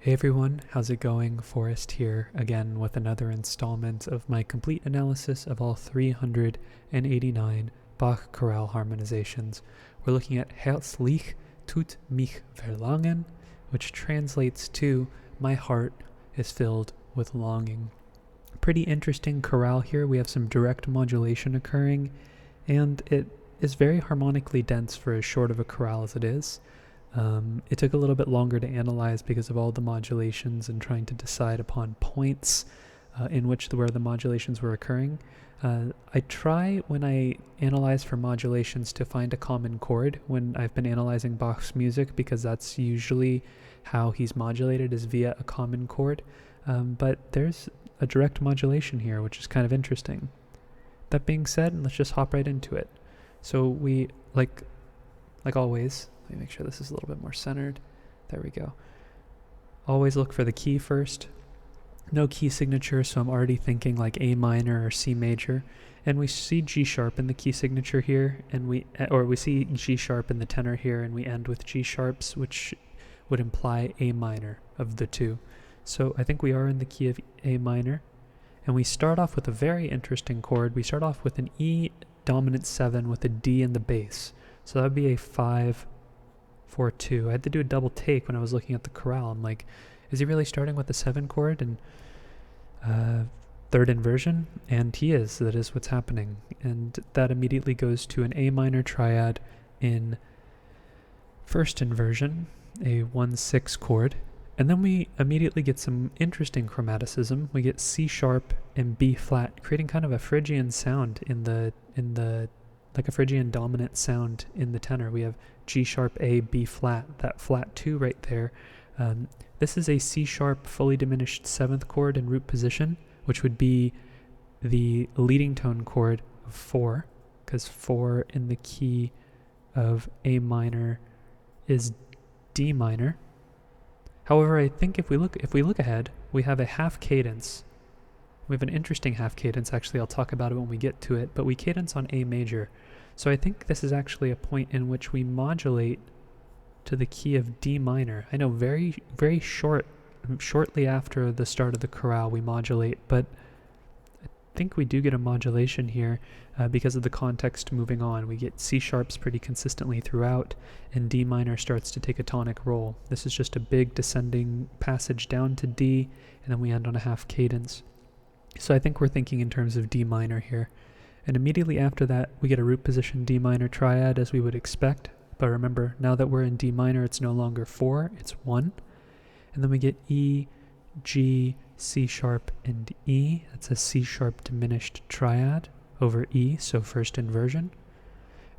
Hey everyone, how's it going? Forrest here again with another installment of my complete analysis of all 389 Bach chorale harmonizations. We're looking at Herzlich tut mich verlangen, which translates to my heart is filled with longing. Pretty interesting chorale here. We have some direct modulation occurring, and it is very harmonically dense for as short of a chorale as it is. It took a little bit longer to analyze because of all the modulations and trying to decide upon points in which where the modulations were occurring. I try when I analyze for modulations to find a common chord when I've been analyzing Bach's music, because that's usually how he's modulated, is via a common chord. But there's a direct modulation here, which is kind of interesting. That being said, let's just hop right into it. So we, like always, let me make sure this is a little bit more centered. There we go. Always look for the key first. No key signature, so I'm already thinking like A minor or C major. And we see G sharp in the key signature here, and we see G sharp in the tenor here, and we end with G sharps, which would imply A minor of the two. So I think we are in the key of A minor. And we start off with a very interesting chord. We start off with an E dominant 7 with a D in the bass. So that would be a 5, 4, 2. I had to do a double take when I was looking at the chorale. I'm like, is he really starting with the 7 chord in third inversion? And he is. That is what's happening. And that immediately goes to an A minor triad in first inversion, a 1-6 chord. And then we immediately get some interesting chromaticism. We get C sharp and B flat, creating kind of a Phrygian sound in the like a Phrygian dominant sound in the tenor. We have G sharp A, B flat, that flat 2 right there. This is a C sharp fully diminished 7th chord in root position, which would be the leading tone chord of 4, because 4 in the key of A minor is D minor. However, I think if we look ahead, we have a half cadence. We have an interesting half cadence. Actually, I'll talk about it when we get to it, but we cadence on A major. So I think this is actually a point in which we modulate to the key of D minor. I know very, very shortly after the start of the chorale we modulate, but I think we do get a modulation here because of the context moving on. We get C sharps pretty consistently throughout, and D minor starts to take a tonic role. This is just a big descending passage down to D, and then we end on a half cadence. So I think we're thinking in terms of D minor here. And immediately after that, we get a root position D minor triad, as we would expect. But remember, now that we're in D minor, it's no longer 4, it's 1. And then we get E, G, C sharp, and E. That's a C sharp diminished triad over E, so first inversion.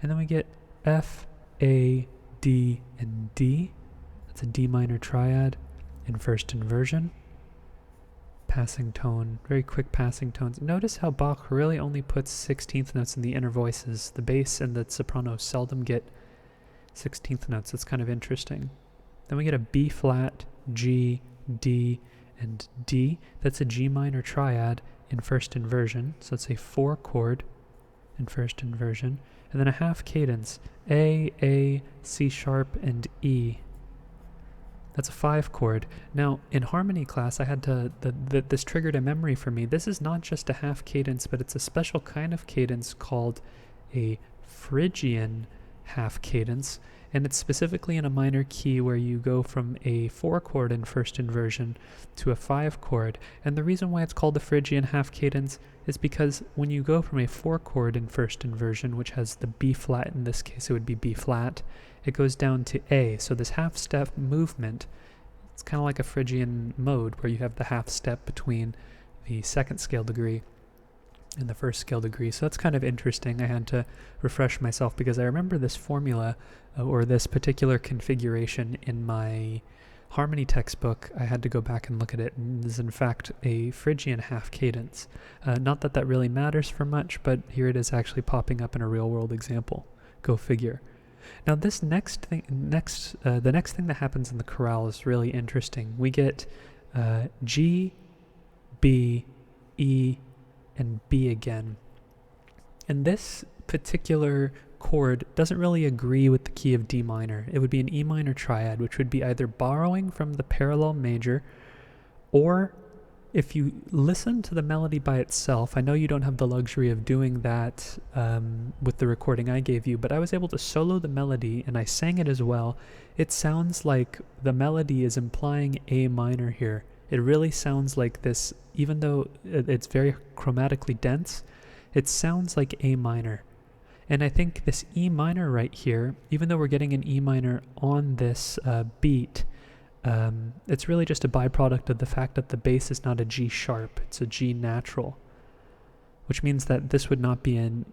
And then we get F, A, D, and D. That's a D minor triad in first inversion. Passing tone, very quick passing tones. Notice how Bach really only puts 16th notes in the inner voices. The bass and the soprano seldom get 16th notes. That's kind of interesting. Then we get a B flat, G, D, and D. That's a G minor triad in first inversion. So it's a 4 chord in first inversion. And then a half cadence, A, C sharp, and E. That's a 5 chord. Now, in harmony class, I had to, this triggered a memory for me. This is not just a half cadence, but it's a special kind of cadence called a Phrygian half cadence. And it's specifically in a minor key where you go from a 4 chord in first inversion to a 5 chord. And the reason why it's called the Phrygian half cadence is because when you go from a 4 chord in first inversion, which has the B flat, in this case it would be B flat, it goes down to A. So this half step movement, it's kind of like a Phrygian mode where you have the half step between the second scale degree and the first scale degree. So that's kind of interesting. I had to refresh myself because I remember this formula or this particular configuration in my harmony textbook. I had to go back and look at it, and this is in fact a Phrygian half cadence. Not that that really matters for much, but here it is actually popping up in a real world example. Go figure. Now this the next thing that happens in the chorale is really interesting. We get G, B, E, and B again. And this particular chord doesn't really agree with the key of D minor. It would be an E minor triad, which would be either borrowing from the parallel major, or if you listen to the melody by itself, I know you don't have the luxury of doing that with the recording I gave you, but I was able to solo the melody and I sang it as well. It sounds like the melody is implying A minor here. It really sounds like this, even though it's very chromatically dense, it sounds like A minor. And I think this E minor right here, even though we're getting an E minor on this beat, it's really just a byproduct of the fact that the bass is not a G sharp, it's a G natural, which means that this would not be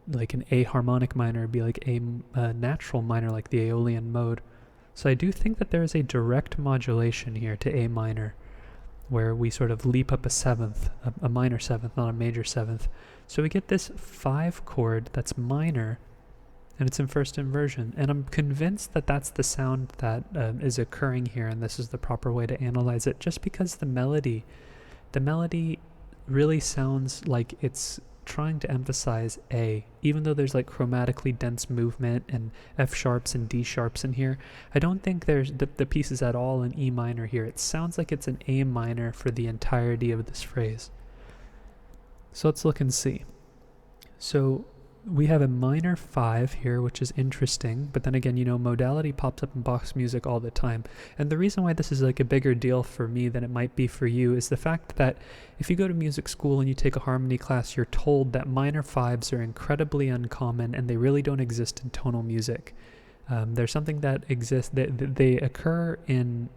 like an A harmonic minor, it'd be like a natural minor, like the Aeolian mode. So I do think that there is a direct modulation here to A minor, where we sort of leap up a seventh, a minor seventh, not a major seventh. So we get this 5 chord that's minor, and it's in first inversion, and I'm convinced that that's the sound that is occurring here, and this is the proper way to analyze it, just because the melody really sounds like it's trying to emphasize A, even though there's like chromatically dense movement and F sharps and D sharps in here. I don't think there's the piece is at all in E minor here. It sounds like it's an A minor for the entirety of this phrase. So let's look and see. So we have a minor 5 here, which is interesting, but then again, modality pops up in Bach's music all the time. And the reason why this is like a bigger deal for me than it might be for you is the fact that if you go to music school and you take a harmony class, you're told that minor 5s are incredibly uncommon and they really don't exist in tonal music. There's something that exists, they occur in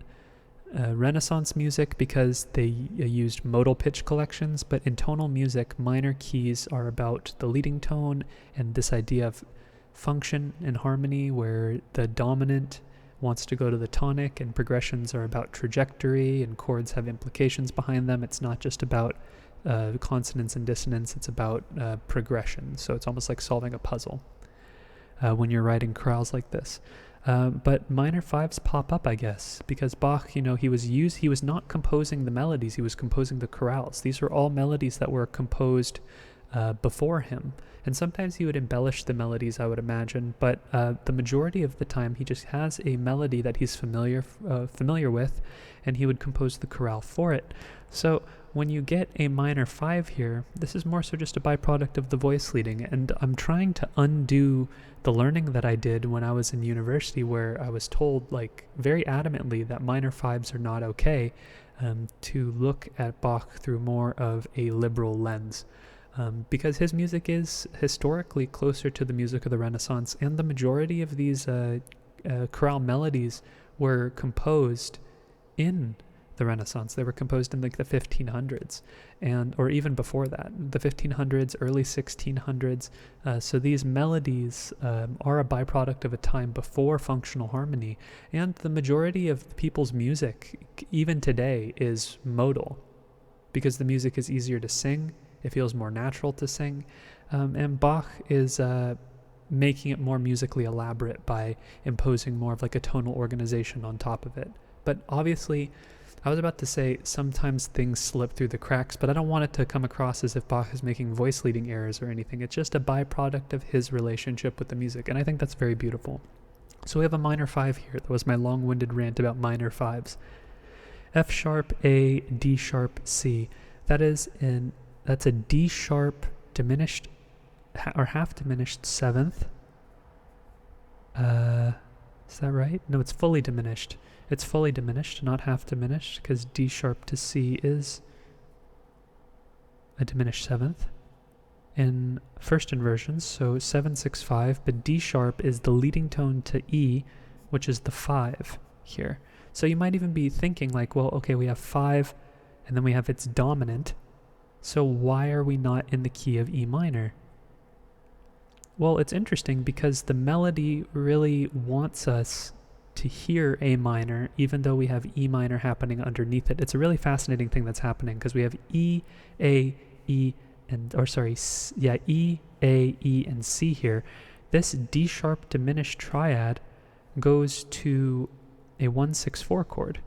Renaissance music because they used modal pitch collections, but in tonal music, minor keys are about the leading tone and this idea of function and harmony, where the dominant wants to go to the tonic, and progressions are about trajectory, and chords have implications behind them. It's not just about consonance and dissonance, it's about progression. So it's almost like solving a puzzle when you're writing chorales like this. But minor 5s pop up, I guess, because Bach, he was not composing the melodies, he was composing the chorales. These were all melodies that were composed before him. And sometimes he would embellish the melodies, I would imagine, but the majority of the time he just has a melody that he's familiar with, and he would compose the chorale for it. So when you get a minor 5 here, this is more so just a byproduct of the voice leading, and I'm trying to undo the learning that I did when I was in university, where I was told like very adamantly that minor 5s are not okay, to look at Bach through more of a liberal lens. Because his music is historically closer to the music of the Renaissance, and the majority of these chorale melodies were composed in the Renaissance. They were composed in like the 1500s, or even before that, the 1500s, early 1600s. So these melodies are a byproduct of a time before functional harmony, and the majority of people's music, even today, is modal, because the music is easier to sing. It feels more natural to sing, and Bach is making it more musically elaborate by imposing more of like a tonal organization on top of it. But obviously, I was about to say sometimes things slip through the cracks, but I don't want it to come across as if Bach is making voice leading errors or anything. It's just a byproduct of his relationship with the music, and I think that's very beautiful. So we have a minor 5 here. That was my long-winded rant about minor 5s. F sharp, A, D sharp, C. That's a D sharp diminished or half diminished 7th. Is that right? No, it's fully diminished. It's fully diminished, not half diminished, because D sharp to C is a diminished 7th in first inversions, so 7, 6, 5, but D sharp is the leading tone to E, which is the 5 here. So you might even be thinking like, well, okay, we have 5, and then we have its dominant, so why are we not in the key of E minor? Well, it's interesting because the melody really wants us to hear A minor, even though we have E minor happening underneath it. It's a really fascinating thing that's happening, because we have E, A, E, E, A, E, and C here. This D sharp diminished triad goes to a 1, 6, 4 chord,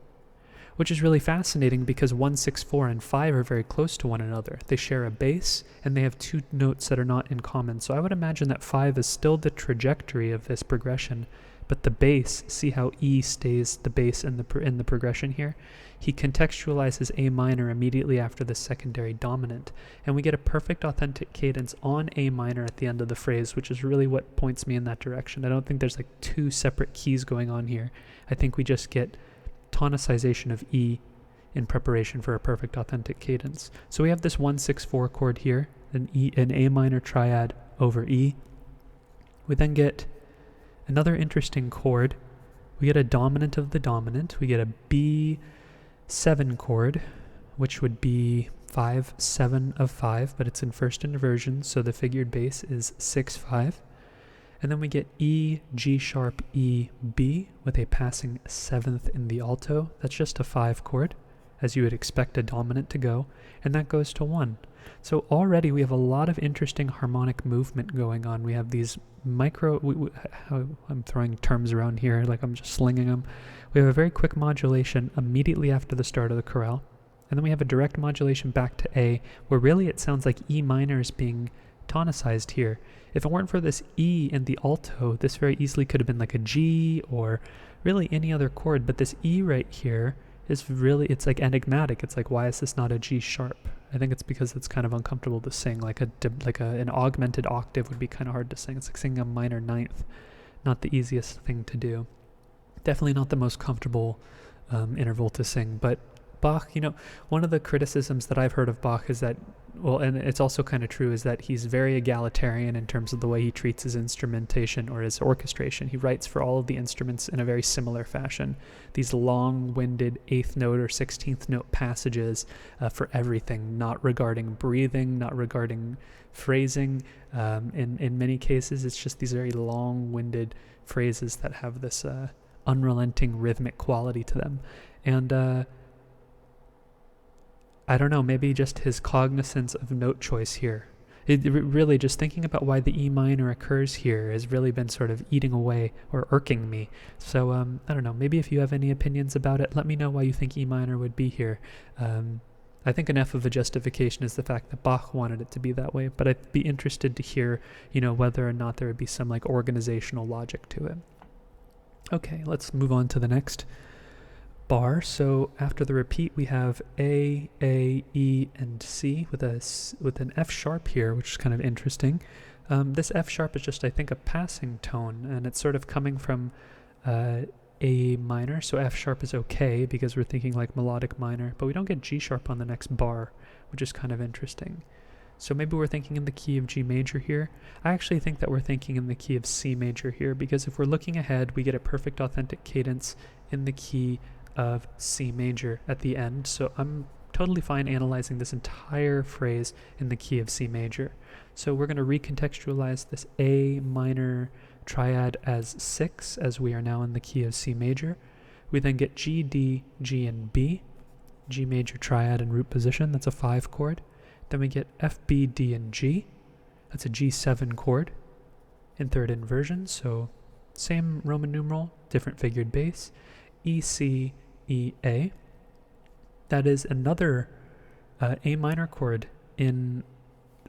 which is really fascinating because 1, 6, 4, and 5 are very close to one another. They share a bass, and they have two notes that are not in common. So I would imagine that 5 is still the trajectory of this progression, but the bass, see how E stays the bass in the progression here? He contextualizes A minor immediately after the secondary dominant, and we get a perfect authentic cadence on A minor at the end of the phrase, which is really what points me in that direction. I don't think there's like two separate keys going on here. I think we just get tonicization of E in preparation for a perfect authentic cadence. So we have this 1, 6, 4 chord here, an A minor triad over E. We then get another interesting chord. We get a dominant of the dominant. We get a B7 chord, which would be 5, 7 of 5, but it's in first inversion, so the figured bass is 6, 5. And then we get E, G sharp, E, B with a passing 7th in the alto. That's just a 5 chord, as you would expect a dominant to go, and that goes to 1. So already we have a lot of interesting harmonic movement going on. We have these I'm throwing terms around here like I'm just slinging them. We have a very quick modulation immediately after the start of the chorale, and then we have a direct modulation back to A, where really it sounds like E minor is being tonicized here. If it weren't for this E in the alto, this very easily could have been like a G or really any other chord, but this E right here is really, it's like enigmatic. It's like, why is this not a G sharp? I think it's because it's kind of uncomfortable to sing. An augmented octave would be kind of hard to sing. It's like singing a minor ninth. Not the easiest thing to do. Definitely not the most comfortable interval to sing. But Bach, one of the criticisms that I've heard of Bach is that, well, and it's also kind of true, is that he's very egalitarian in terms of the way he treats his instrumentation or his orchestration. He writes for all of the instruments in a very similar fashion. These long-winded 8th note or 16th note passages for everything, not regarding breathing, not regarding phrasing. In many cases, it's just these very long-winded phrases that have this unrelenting rhythmic quality to them. And I don't know, maybe just his cognizance of note choice here. Really, just thinking about why the E minor occurs here has really been sort of eating away or irking me. So, I don't know, maybe if you have any opinions about it, let me know why you think E minor would be here. I think enough of a justification is the fact that Bach wanted it to be that way, but I'd be interested to hear, whether or not there would be some like organizational logic to it. Okay, let's move on to the next bar. So after the repeat, we have A, E, and C with an F sharp here, which is kind of interesting. This F sharp is just, I think, a passing tone, and it's sort of coming from A minor. So F sharp is okay because we're thinking like melodic minor, but we don't get G sharp on the next bar, which is kind of interesting. So maybe we're thinking in the key of G major here. I actually think that we're thinking in the key of C major here, because if we're looking ahead, we get a perfect authentic cadence in the key of C major at the end. So I'm totally fine analyzing this entire phrase in the key of C major. So we're going to recontextualize this A minor triad as 6, as we are now in the key of C major. We then get G, D, G, and B, G major triad in root position. That's a 5 chord. Then we get F, B, D, and G. That's a G7 chord in third inversion. So same Roman numeral, different figured bass. E, C, E, A. That is another A minor chord in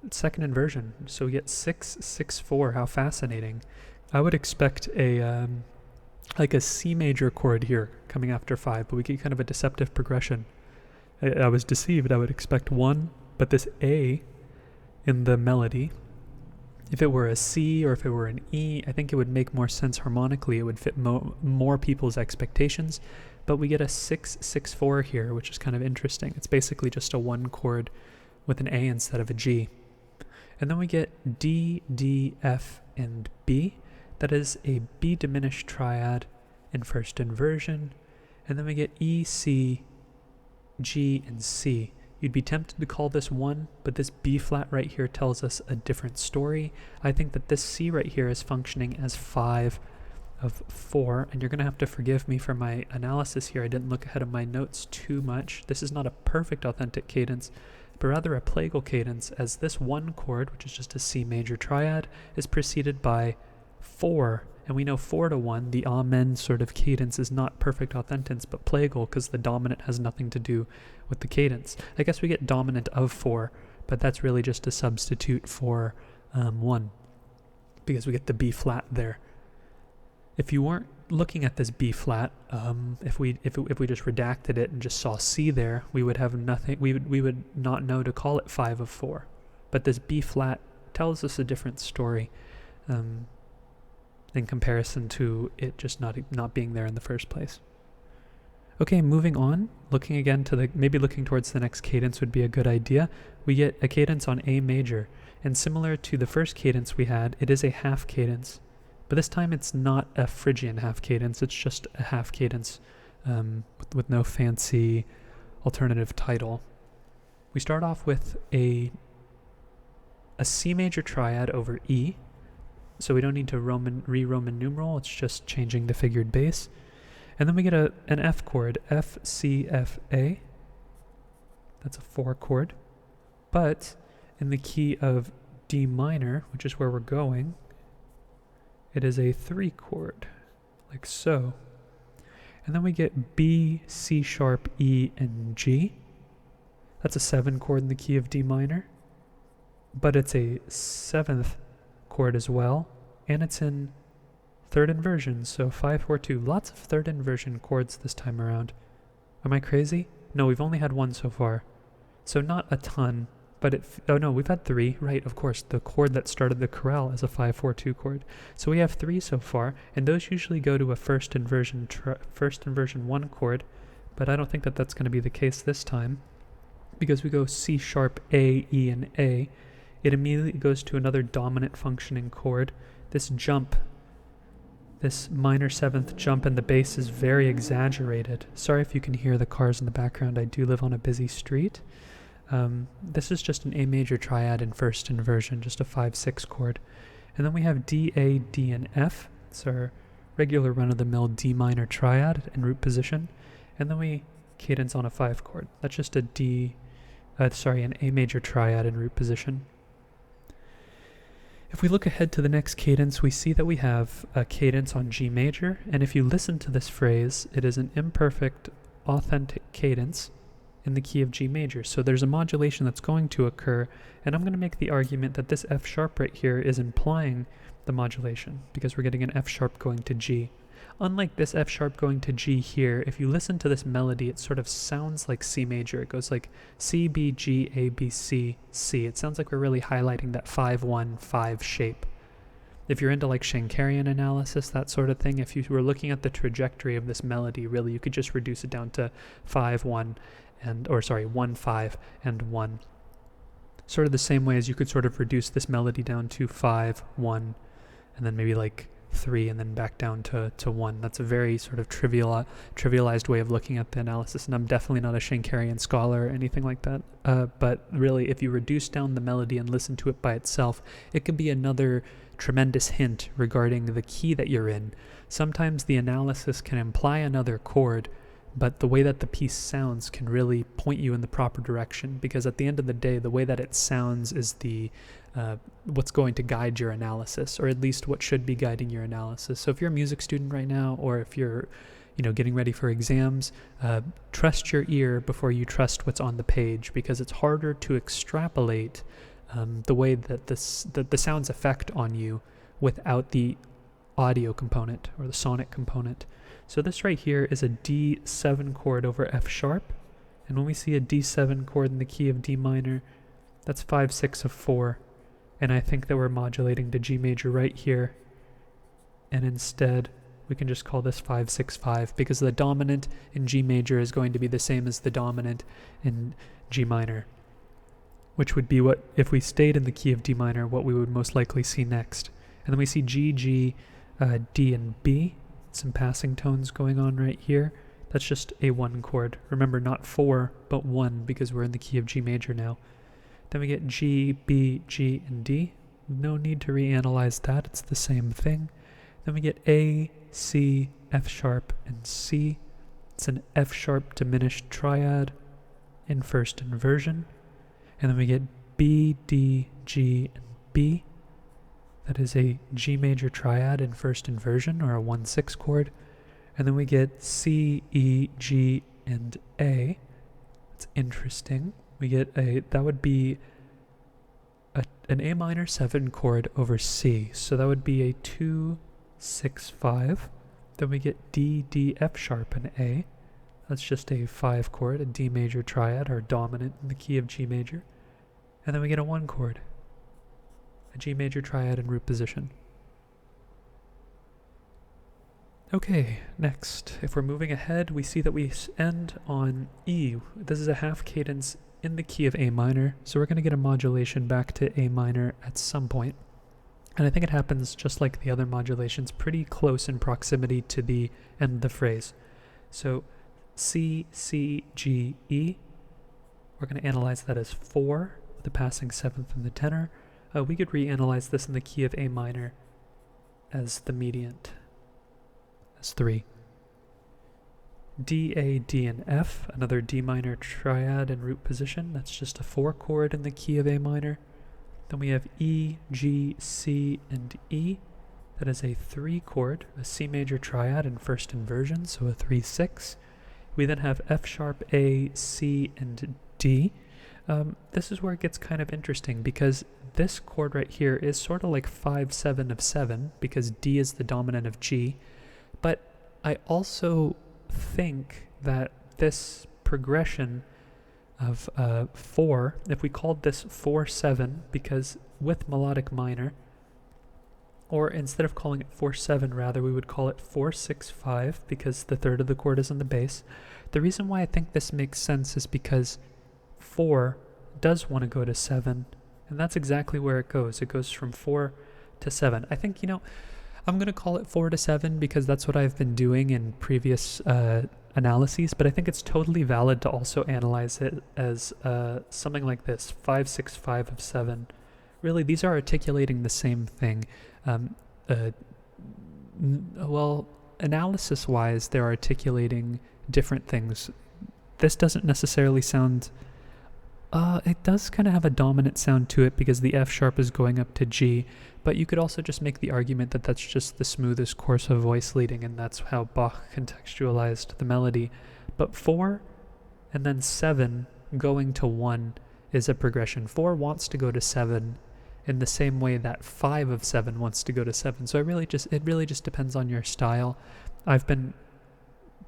second inversion. So we get 6, 6, 4. How fascinating. I would expect a C major chord here coming after 5, but we get kind of a deceptive progression. I was deceived. I would expect 1, but this A in the melody, if it were a C or if it were an E, I think it would make more sense harmonically. It would fit more people's expectations. But we get a 6, 6, 4 here, which is kind of interesting. It's basically just a 1 chord with an A instead of a G. And then we get D, D, F, and B. That is a B diminished triad in first inversion. And then we get E, C, G, and C. You'd be tempted to call this 1, but this B flat right here tells us a different story. I think that this C right here is functioning as 5 of 4, and you're going to have to forgive me for my analysis here. I didn't look ahead of my notes too much. This is not a perfect authentic cadence, but rather a plagal cadence, as this 1 chord, which is just a C major triad, is preceded by 4 And we know 4/1, the amen sort of cadence is not perfect authentance, but plagal, because the dominant has nothing to do with the cadence. I guess we get dominant of 4, but that's really just a substitute for 1, because we get the B flat there. If you weren't looking at this B flat, if we just redacted it and just saw C there, we would have nothing. We would not know to call it 5 of 4. But this B flat tells us a different story in comparison to it just not being there in the first place. Okay, moving on, looking again to maybe looking towards the next cadence would be a good idea. We get a cadence on A major, and similar to the first cadence we had, it is a half cadence. But this time it's not a Phrygian half cadence, it's just a half cadence with no fancy alternative title. We start off with a C major triad over E, so we don't need to Roman numeral, it's just changing the figured bass. And then we get an F chord, F, C, F, A. That's a 4 chord. But in the key of D minor, which is where we're going, it is a 3 chord, like so. And then we get B, C sharp, E, and G. That's a 7 chord in the key of D minor. But it's a 7th chord as well, and it's in 3rd inversion, so 5, 4, 2. Lots of 3rd inversion chords this time around. Am I crazy? No, we've only had 1 so far. So not a ton, but oh no, we've had 3, right, of course. The chord that started the chorale is a 5, 4, 2 chord. So we have 3 so far, and those usually go to a 1st inversion 1 chord, but I don't think that that's going to be the case this time, because we go C sharp, A, E, and A. It immediately goes to another dominant functioning chord. This jump, this minor 7th jump in the bass is very exaggerated. Sorry if you can hear the cars in the background. I do live on a busy street. This is just an A major triad in 1st inversion, just a 5, 6 chord. And then we have D, A, D, and F. It's our regular run-of-the-mill D minor triad in root position. And then we cadence on a 5 chord. That's just an A major triad in root position. If we look ahead to the next cadence, we see that we have a cadence on G major, and if you listen to this phrase, it is an imperfect, authentic cadence in the key of G major. So there's a modulation that's going to occur, and I'm going to make the argument that this F sharp right here is implying the modulation, because we're getting an F sharp going to G. Unlike this F sharp going to G here, if you listen to this melody, it sort of sounds like C major. It goes like C, B, G, A, B, C, C. It sounds like we're really highlighting that 5-1-5 shape. If you're into like Schenkerian analysis, that sort of thing, if you were looking at the trajectory of this melody, really you could just reduce it down to 1-5 and 1. Sort of the same way as you could sort of reduce this melody down to 5, 1, and then maybe like 3 and then back down to 1. That's a very sort of trivialized way of looking at the analysis, and I'm definitely not a Schenkerian scholar or anything like that. But really, if you reduce down the melody and listen to it by itself, it could be another tremendous hint regarding the key that you're in. Sometimes the analysis can imply another chord, but the way that the piece sounds can really point you in the proper direction, because at the end of the day, the way that it sounds is the what's going to guide your analysis, or at least what should be guiding your analysis. So if you're a music student right now, or if you're getting ready for exams, trust your ear before you trust what's on the page, because it's harder to extrapolate the way that the sounds affect on you without the audio component or the sonic component. So this right here is a D7 chord over F sharp, and when we see a D7 chord in the key of D minor, that's 5, 6 of 4, and I think that we're modulating to G major right here, and instead we can just call this 5, 6, 5, because the dominant in G major is going to be the same as the dominant in G minor, which would be what, if we stayed in the key of D minor, what we would most likely see next. And then we see G, G, D, and B. Some passing tones going on right here. That's just a 1 chord. Remember, not 4, but 1, because we're in the key of G major now. Then we get G, B, G, and D. No need to reanalyze that. It's the same thing. Then we get A, C, F sharp, and C. It's an F sharp diminished triad in 1st inversion. And then we get B, D, G, and B. That is a G major triad in first inversion, or a 1-6 chord. And then we get C, E, G, and A. That's interesting. We get that would be an A minor 7 chord over C. So that would be a 2, 6, 5. Then we get D, D, F sharp, and A. That's just a 5 chord, a D major triad, or dominant in the key of G major. And then we get a 1 chord, a G major triad in root position. Okay, next, if we're moving ahead, we see that we end on E. This is a half cadence in the key of A minor, so we're going to get a modulation back to A minor at some point. And I think it happens just like the other modulations, pretty close in proximity to the end of the phrase. So C, C, G, E. We're going to analyze that as 4, the passing 7th in the tenor. We could reanalyze this in the key of A minor as the mediant, as 3. D, A, D, and F, another D minor triad in root position. That's just a 4 chord in the key of A minor. Then we have E, G, C, and E. That is a 3 chord, a C major triad in first inversion, so a 3-6. We then have F sharp, A, C, and D. This is where it gets kind of interesting, because this chord right here is sort of like 5-7 of 7, because D is the dominant of G. But I also think that this progression of 4, if we called this 4-7, because with melodic minor, or instead of calling it 4-7 rather, we would call it 4-6-5, because the third of the chord is on the bass. The reason why I think this makes sense is because 4 does want to go to 7, and that's exactly where it goes. It goes from 4 to 7. I think, I'm going to call it 4-7 because that's what I've been doing in previous analyses, but I think it's totally valid to also analyze it as something like this, 5-6-5 of 7. Really, these are articulating the same thing. Well, analysis-wise, they're articulating different things. This doesn't necessarily sound... it does kind of have a dominant sound to it because the F sharp is going up to G, but you could also just make the argument that that's just the smoothest course of voice leading, and that's how Bach contextualized the melody. But 4 and then 7 going to 1 is a progression. 4 wants to go to 7 in the same way that 5 of 7 wants to go to 7. So it really just depends on your style. I've been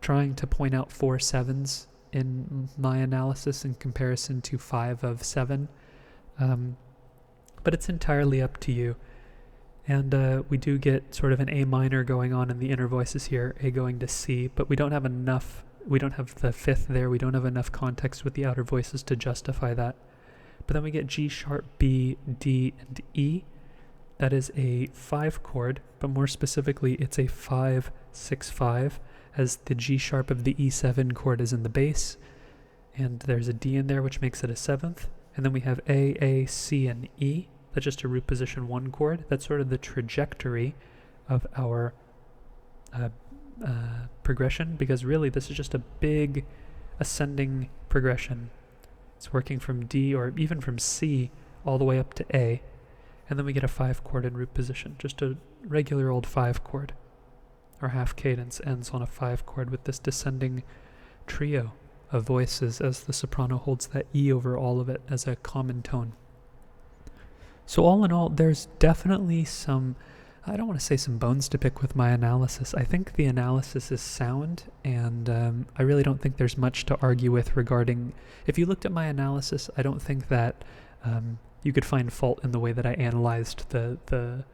trying to point out 4 7s in my analysis in comparison to 5 of 7, but it's entirely up to you. And we do get sort of an A minor going on in the inner voices here, A going to C, but we don't have enough, we don't have the 5th there, we don't have enough context with the outer voices to justify that. But then we get G sharp, B, D, and E. That is a 5 chord, but more specifically it's a 5-6-5, as the G sharp of the E7 chord is in the bass, and there's a D in there which makes it a 7th, and then we have A, C, and E. That's just a root position 1 chord. That's sort of the trajectory of our progression, because really this is just a big ascending progression. It's working from D, or even from C, all the way up to A, and then we get a 5 chord in root position, just a regular old 5 chord. Our half cadence ends on a 5 chord with this descending trio of voices as the soprano holds that E over all of it as a common tone. So all in all, there's definitely some, I don't want to say some bones to pick with my analysis. I think the analysis is sound, and I really don't think there's much to argue with regarding, if you looked at my analysis, I don't think that you could find fault in the way that I analyzed the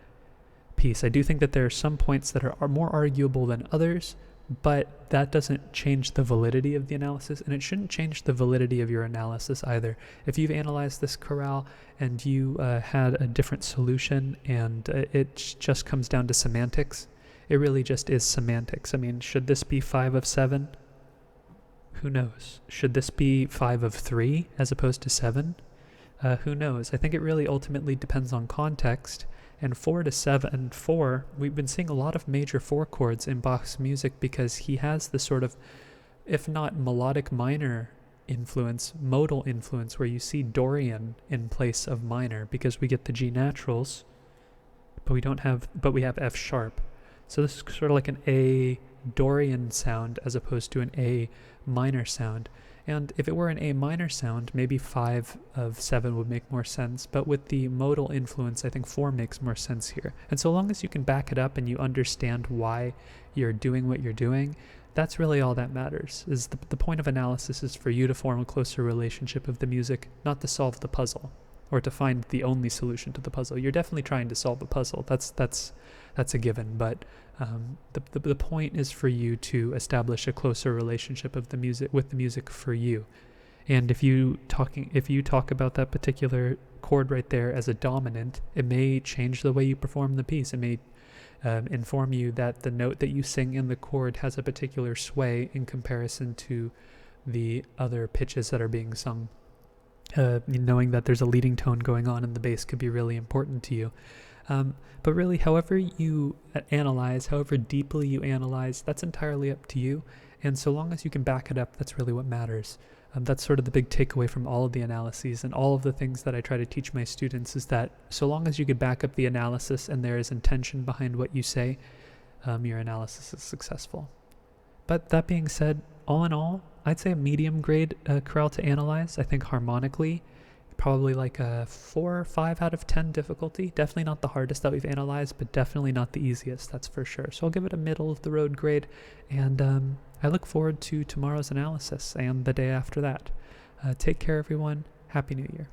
piece. I do think that there are some points that are more arguable than others, but that doesn't change the validity of the analysis, and it shouldn't change the validity of your analysis either. If you've analyzed this chorale and you had a different solution and it just comes down to semantics, it really just is semantics. I mean, should this be 5 of 7? Who knows? Should this be 5 of 3 as opposed to 7? Who knows? I think it really ultimately depends on context. And 4 to 7, 4, we've been seeing a lot of major 4 chords in Bach's music because he has this sort of, if not melodic minor influence, modal influence, where you see Dorian in place of minor, because we get the G naturals but we have F sharp. So this is sort of like an A Dorian sound as opposed to an A minor sound. And if it were an A minor sound, maybe 5 of 7 would make more sense. But with the modal influence, I think 4 makes more sense here. And so long as you can back it up and you understand why you're doing what you're doing, that's really all that matters. Is the point of analysis is for you to form a closer relationship of the music, not to solve the puzzle or to find the only solution to the puzzle. You're definitely trying to solve a puzzle. That's a given. But the point is for you to establish a closer relationship of the music with the music for you. And if you talk about that particular chord right there as a dominant, it may change the way you perform the piece. It may inform you that the note that you sing in the chord has a particular sway in comparison to the other pitches that are being sung. Knowing that there's a leading tone going on in the bass could be really important to you. But really, however you analyze, however deeply you analyze, that's entirely up to you. And so long as you can back it up, that's really what matters. That's sort of the big takeaway from all of the analyses and all of the things that I try to teach my students, is that so long as you can back up the analysis and there is intention behind what you say, your analysis is successful. But that being said, all in all, I'd say a medium grade chorale to analyze. I think harmonically, probably like a 4 or 5 out of 10 difficulty. Definitely not the hardest that we've analyzed, but definitely not the easiest, that's for sure. So I'll give it a middle of the road grade, and I look forward to tomorrow's analysis and the day after that. Take care, everyone. Happy New Year.